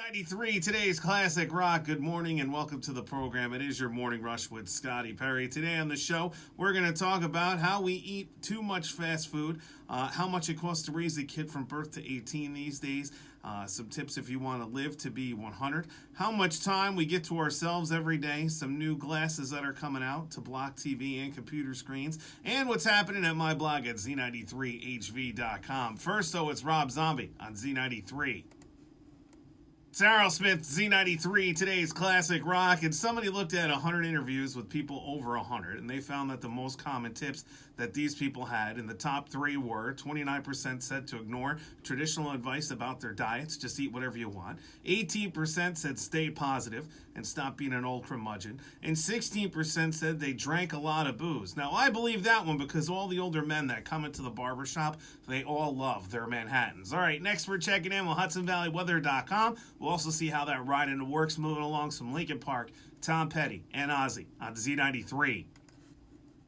Z93, today's classic rock. Good morning and welcome to the program. It is your Morning Rush with Scotty Perry. Today on the show, we're going to talk about how we eat too much fast food, how much it costs to raise a kid from birth to 18 these days, some tips if you want to live to be 100, how much time we get to ourselves every day, some new glasses that are coming out to block TV and computer screens, and what's happening at my blog at Z93HV.com. First, though, it's Rob Zombie on Z93. It's Aerosmith, Z93, today's classic rock, and somebody looked at 100 interviews with people over 100, and they found that the most common tips that these people had, and the top three were 29% said to ignore traditional advice about their diets, just eat whatever you want, 18% said stay positive and stop being an old curmudgeon, and 16% said they drank a lot of booze. Now, I believe that one because all the older men that come into the barbershop, they all love their Manhattans. All right, next we're checking in with HudsonValleyWeather.com. We'll also see how that ride into work's moving along some Lincoln Park, Tom Petty, and Ozzy on Z93.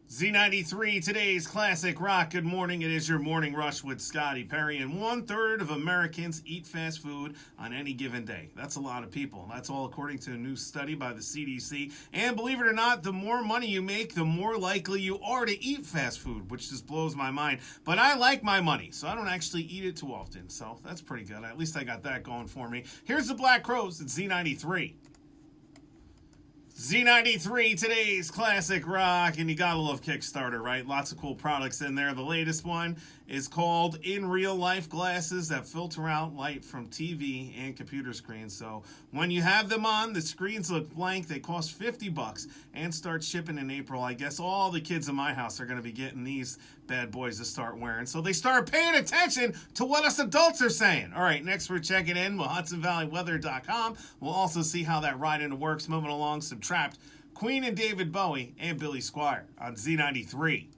Z93, today's classic rock. Good morning. It is your Morning Rush with Scotty Perry. And 1/3 of Americans eat fast food on any given day. That's a lot of people. That's all according to a new study by the CDC. And believe it or not, the more money you make, the more likely you are to eat fast food, which just blows my mind. But I like my money, so I don't actually eat it too often. So that's pretty good. At least I got that going for me. Here's the Black Crowes at Z93. Z93, today's classic rock, and you gotta love Kickstarter, right? Lots of cool products in there. The latest one is called In Real Life Glasses that filter out light from TV and computer screens. So when you have them on, the screens look blank. They cost $50 and start shipping in April. I guess all the kids in my house are gonna be getting these bad boys to start wearing. So they start paying attention to what us adults are saying. All right, next we're checking in with HudsonValleyWeather.com. We'll also see how that ride into work's moving along. Some Trapped, Queen and David Bowie, and Billy Squier on Z93.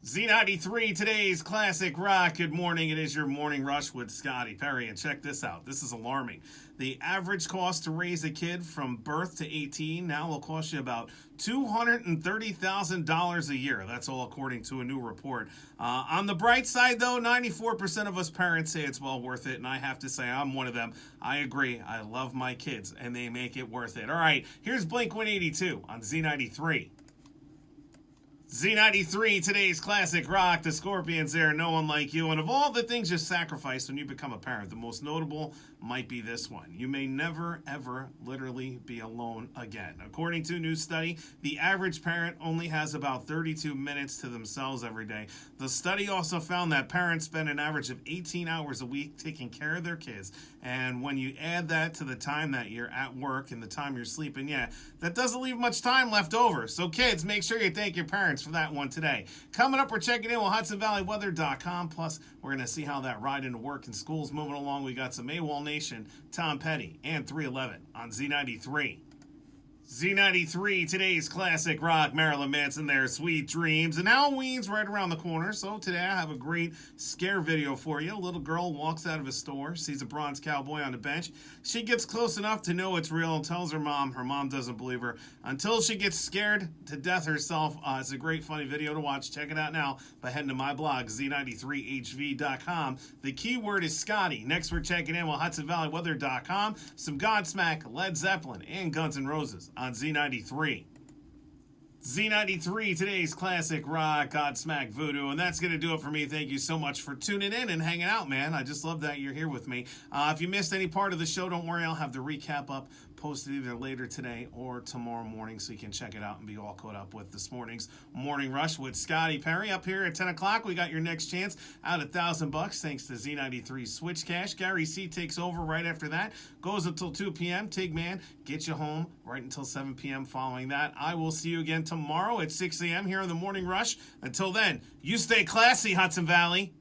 Z93, today's classic rock. Good morning. It is your Morning Rush with Scotty Perry. And check this out. This is alarming. The average cost to raise a kid from birth to 18 now will cost you about $230,000 a year. That's all according to a new report. On the bright side, though, 94% of us parents say it's well worth it. And I have to say I'm one of them. I agree. I love my kids, and they make it worth it. All right, here's Blink-182 on Z93. Z93, today's classic rock. The Scorpions there, No One Like You. And of all the things you sacrifice when you become a parent, the most notable might be this one. You may never, ever literally be alone again. According to a new study, the average parent only has about 32 minutes to themselves every day. The study also found that parents spend an average of 18 hours a week taking care of their kids. And when you add that to the time that you're at work and the time you're sleeping, that doesn't leave much time left over. So kids, make sure you thank your parents for that one today. Coming up, we're checking in with HudsonValleyWeather.com. Plus, we're going to see how that ride into work and school's moving along. We got some AWOL Nation, Tom Petty, and 311 on Z93. Z93, today's classic rock. Marilyn Manson there, Sweet Dreams. And Halloween's right around the corner, so today I have a great scare video for you. A little girl walks out of a store, sees a bronze cowboy on the bench. She gets close enough to know it's real and tells her mom. Her mom doesn't believe her until she gets scared to death herself. It's a great, funny video to watch. Check it out now by heading to my blog, Z93HV.com. The keyword is Scotty. Next, we're checking in with HudsonValleyWeather.com. Some Godsmack, Led Zeppelin, and Guns N' Roses on Z93. Z93, today's classic rock, Godsmack Voodoo. And that's going to do it for me. Thank you so much for tuning in and hanging out, man. I just love that you're here with me. If you missed any part of the show, don't worry. I'll have the recap up, posted either later today or tomorrow morning, so you can check it out and be all caught up with this morning's Morning Rush with Scotty Perry. Up here at 10 o'clock, we got your next chance out $1,000 thanks to Z93 Switch Cash. Gary C takes over right after that. Goes until 2 p.m. Tig Man gets you home right until 7 p.m. following that. I will see you again tomorrow at 6 a.m. here on the Morning Rush. Until then, you stay classy, Hudson Valley.